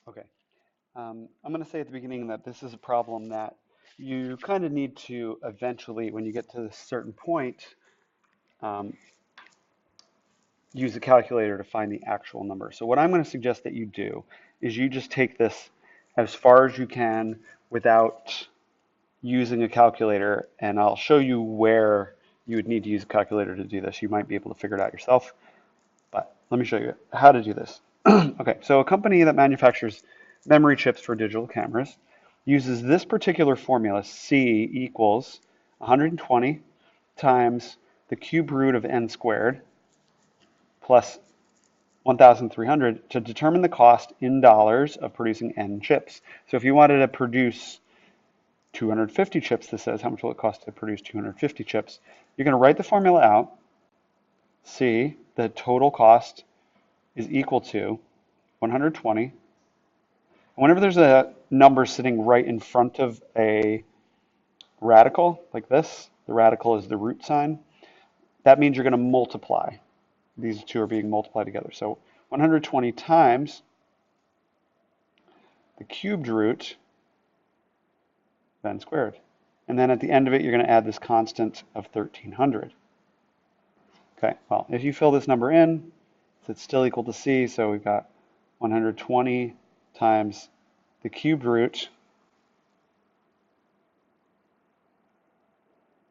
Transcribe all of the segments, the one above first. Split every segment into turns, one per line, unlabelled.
Okay. I'm going to say at the beginning that this is a problem that you kind of need to eventually, when you get to a certain point, um, use the calculator to find the actual number. So what I'm going to suggest that you do is you just take this as far as you can without using a calculator, and I'll show you where you would need to use a calculator to do this. You might be able to figure it out yourself, but let me show you how to do this. Okay, so a company that manufactures memory chips for digital cameras uses this particular formula, C equals 120 times the cube root of n squared plus 1,300 to determine the cost in dollars of producing n chips. So if you wanted to produce 250 chips, this says how much will it cost to produce 250 chips. You're going to write the formula out. C, the total cost is equal to 120. And whenever there's a number sitting right in front of a radical, like this, the radical is the root sign, that means you're going to multiply. These two are being multiplied together. So 120 times the cubed root of n squared. And then at the end of it, you're going to add this constant of 1,300. Okay, well, if you fill this number in, it's still equal to C, so we've got 120 times the cubed root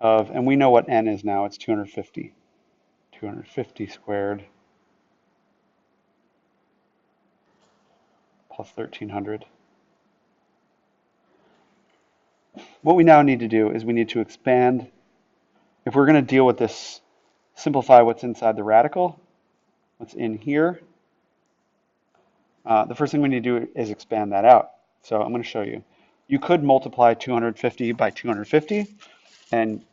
of, and we know what n is now, it's 250. 250 squared plus 1,300. What we now need to do is we need to expand. If we're going to deal with this, simplify what's inside the radical, what's in here, the first thing we need to do is expand that out. So I'm going to show you. You could multiply 250 by 250 and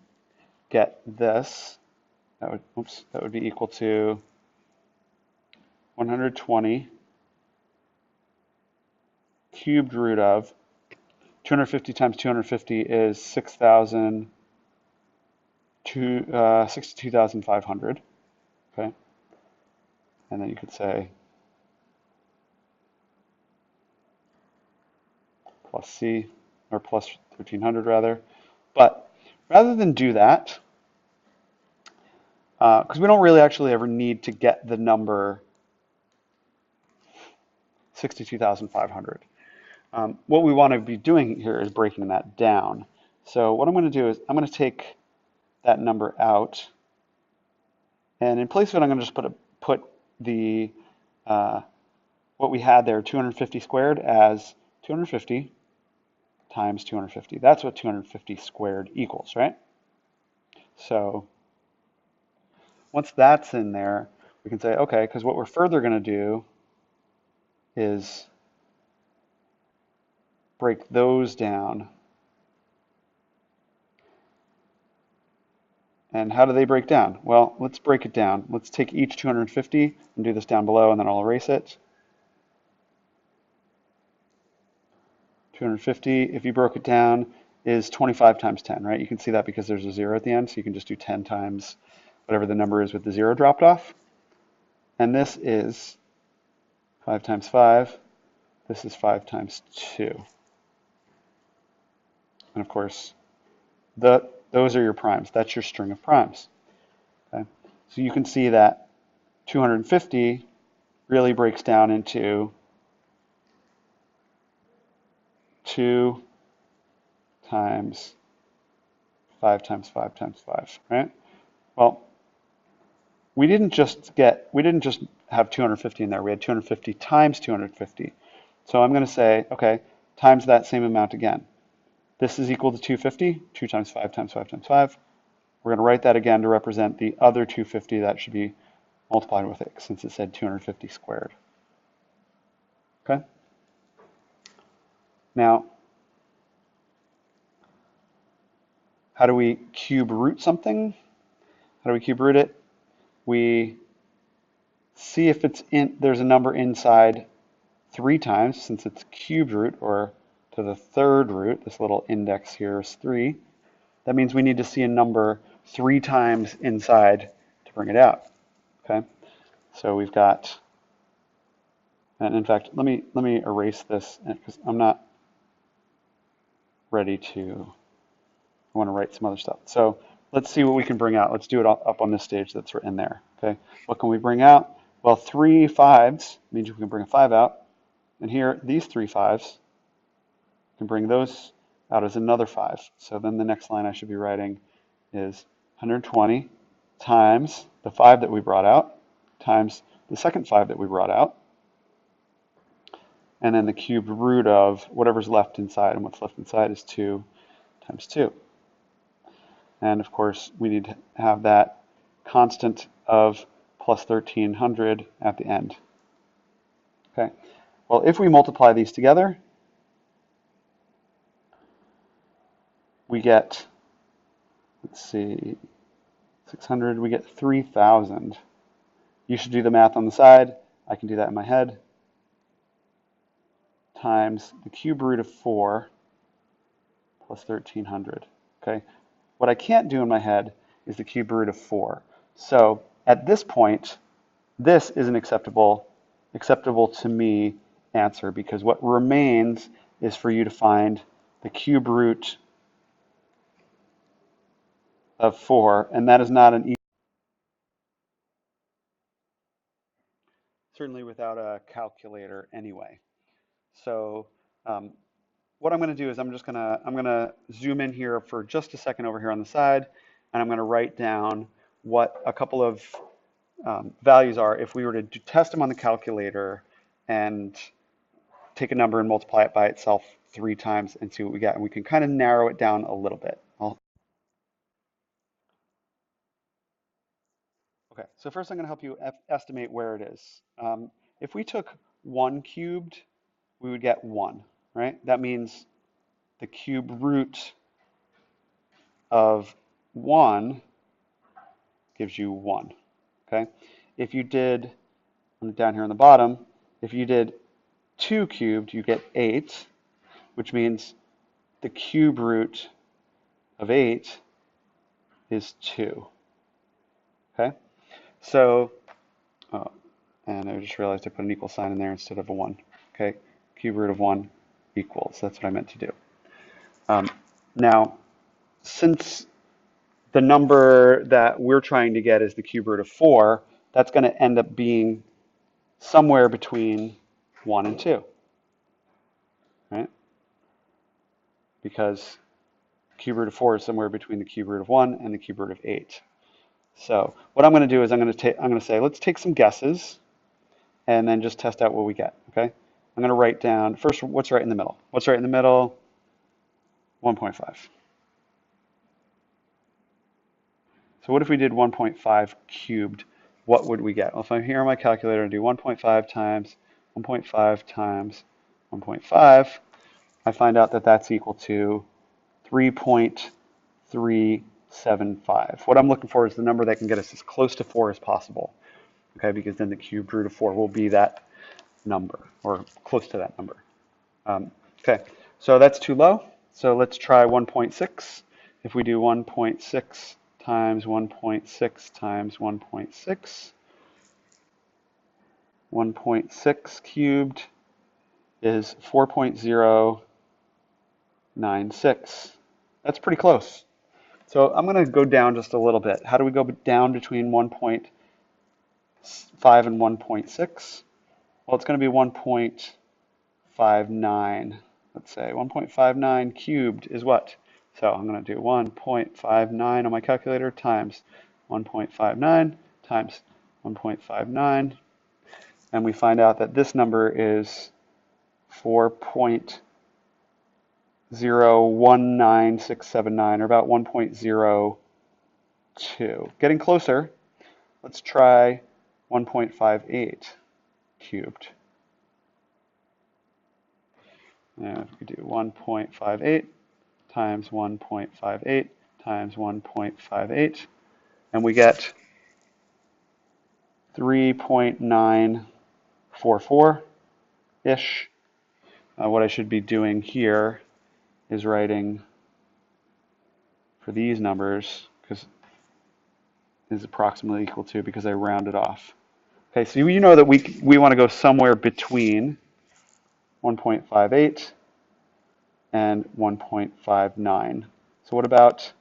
get this. That would be equal to 120 cubed root of 250 times 250 is 62,500. Okay, and then you could say plus C, or plus 1,300 rather. But rather than do that, because we don't really actually ever need to get the number 62,500. What we want to be doing here is breaking that down. So what I'm going to do is I'm going to take that number out, and in place of it, I'm going to just put the what we had there, 250 squared, as 250 times 250. That's what 250 squared equals, right? So once that's in there, we can say, okay, because what we're further going to do is break those down. And how do they break down? Well, let's break it down. Let's take each 250 and do this down below, and then I'll erase it. 250, if you broke it down, is 25 times 10, right? You can see that because there's a 0 at the end, so you can just do 10 times whatever the number is with the 0 dropped off. And this is 5 times 5. This is 5 times 2. And of course, those are your primes. That's your string of primes. Okay? So you can see that 250 really breaks down into 2 times 5 times 5 times 5, right? Well, we didn't just have 250 in there. We had 250 times 250. So I'm going to say, okay, times that same amount again. This is equal to 250, 2 times 5 times 5 times 5. We're going to write that again to represent the other 250 that should be multiplied with it, since it said 250 squared. Okay? Now, how do we cube root something? How do we cube root it? We see if there's a number inside 3 times, since it's cubed root, or to the third root. This little index here is 3. That means we need to see a number 3 times inside to bring it out. Okay, so we've got And in fact, let me erase this because I'm not ready to. I want to write some other stuff. So let's see what we can bring out. Let's do it up on this stage that's in there. Okay. What can we bring out? Well, 3 5s means we can bring a 5 out. And here, these 3 5s, can bring those out as another 5. So then the next line I should be writing is 120 times the 5 that we brought out times the second 5 that we brought out, and then the cubed root of whatever's left inside, and what's left inside is 2 times 2. And of course, we need to have that constant of plus 1300 at the end. Okay. Well, if we multiply these together, we get, let's see, 600, we get 3,000. You should do the math on the side. I can do that in my head. Times the cube root of 4 plus 1300. Okay. What I can't do in my head is the cube root of 4. So at this point, this is an acceptable to me answer, because what remains is for you to find the cube root of 4, and that is not an easy, certainly without a calculator anyway. So what I'm going to do is I'm going to zoom in here for just a second over here on the side, and I'm going to write down what a couple of values are if we were to test them on the calculator and take a number and multiply it by itself 3 times and see what we get. And we can kind of narrow it down a little bit. Okay, so first I'm going to help you estimate where it is. If we took 1 cubed, we would get 1, right? That means the cube root of 1 gives you 1, okay? If you did, I'm down here on the bottom, if you did 2 cubed, you get 8, which means the cube root of 8 is 2, okay? So, and I just realized I put an equal sign in there instead of a 1, okay? Cube root of 1 equals, that's what I meant to do. Now, since the number that we're trying to get is the cube root of 4, that's going to end up being somewhere between 1 and 2, right? Because cube root of 4 is somewhere between the cube root of 1 and the cube root of 8. So what I'm going to do is I'm going to say, let's take some guesses and then just test out what we get, okay? I'm going to write down, first, what's right in the middle? What's right in the middle? 1.5. So what if we did 1.5 cubed? What would we get? Well, if I'm here on my calculator and do 1.5 times 1.5 times 1.5, I find out that that's equal to 3.375. What I'm looking for is the number that can get us as close to 4 as possible, okay, because then the cube root of 4 will be that number, or close to that number. Okay, so that's too low, so let's try 1.6. If we do 1.6 times 1.6 times 1.6, 1.6 cubed is 4.096. That's pretty close. So I'm going to go down just a little bit. How do we go down between 1.5 and 1.6? Well, it's going to be 1.59. Let's say 1.59 cubed is what? So I'm going to do 1.59 on my calculator times 1.59 times 1.59. And we find out that this number is 4.019679, or about 1.02. Getting closer. Let's try 1.58 cubed. And we do 1.58 times 1.58 times 1.58, and we get 3.944-ish. What I should be doing here is writing for these numbers, because is approximately equal to, because I rounded off. Okay, so you know that we want to go somewhere between 1.58 and 1.59. So what about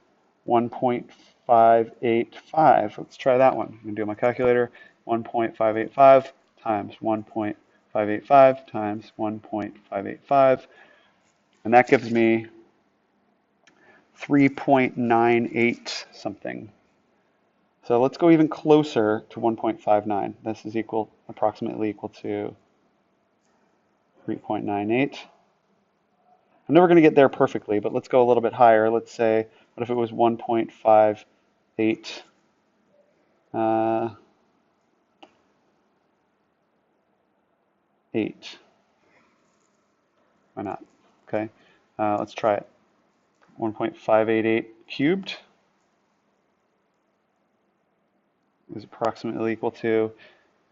1.585? Let's try that one. I'm going to do my calculator. 1.585 times 1.585 times 1.585. And that gives me 3.98 something. So let's go even closer to 1.59. This is approximately equal to 3.98. I'm never going to get there perfectly, but let's go a little bit higher. Let's say, what if it was 1.58? Eight. Why not? Okay, let's try it. 1.588 cubed is approximately equal to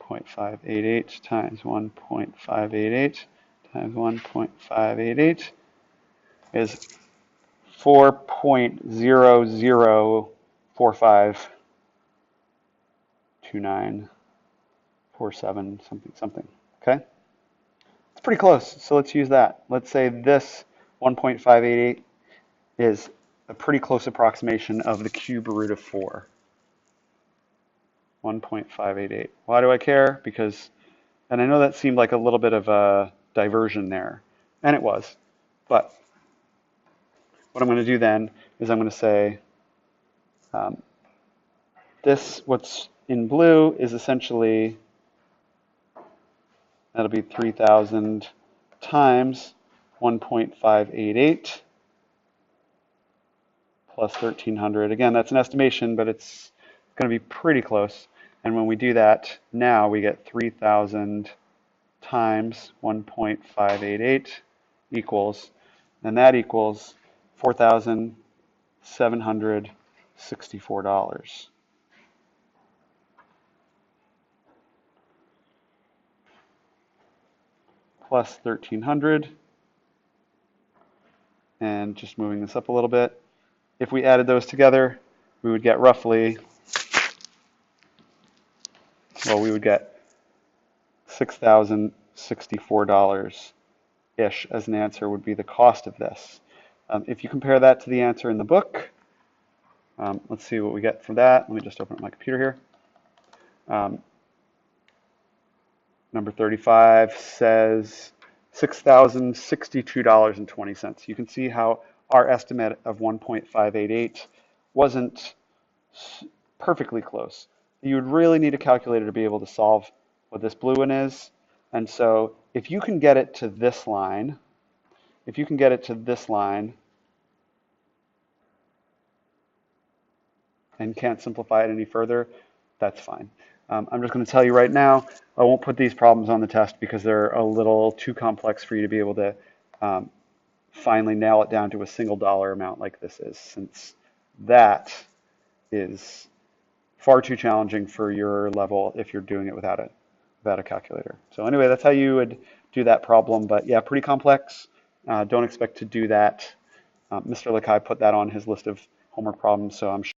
0.588 times 1.588 times 1.588 is 4.00452947 something. Okay, it's pretty close. So let's use that. Let's say this 1.588 is a pretty close approximation of the cube root of 4. 1.588. Why do I care? Because, and I know that seemed like a little bit of a diversion there, and it was, but what I'm going to do then is I'm going to say what's in blue is essentially, that'll be 3,000 times 1.588 plus 1,300. Again, that's an estimation, but it's going to be pretty close. And when we do that, now we get 3,000 times 1.588 equals, and that equals $4,764. Plus 1,300. And just moving this up a little bit, if we added those together, we would get roughly, well, we would get $6,064-ish as an answer would be the cost of this. If you compare that to the answer in the book, let's see what we get for that. Let me just open up my computer here. Number 35 says $6,062.20. You can see how our estimate of 1.588 wasn't perfectly close. You would really need a calculator to be able to solve what this blue one is. And so if you can get it to this line, and can't simplify it any further, that's fine. I'm just going to tell you right now, I won't put these problems on the test because they're a little too complex for you to be able to finally nail it down to a single dollar amount like this is, since that is far too challenging for your level if you're doing it without a calculator. So anyway, that's how you would do that problem. But yeah, pretty complex. Don't expect to do that. Mr. Lakai put that on his list of homework problems, so I'm sure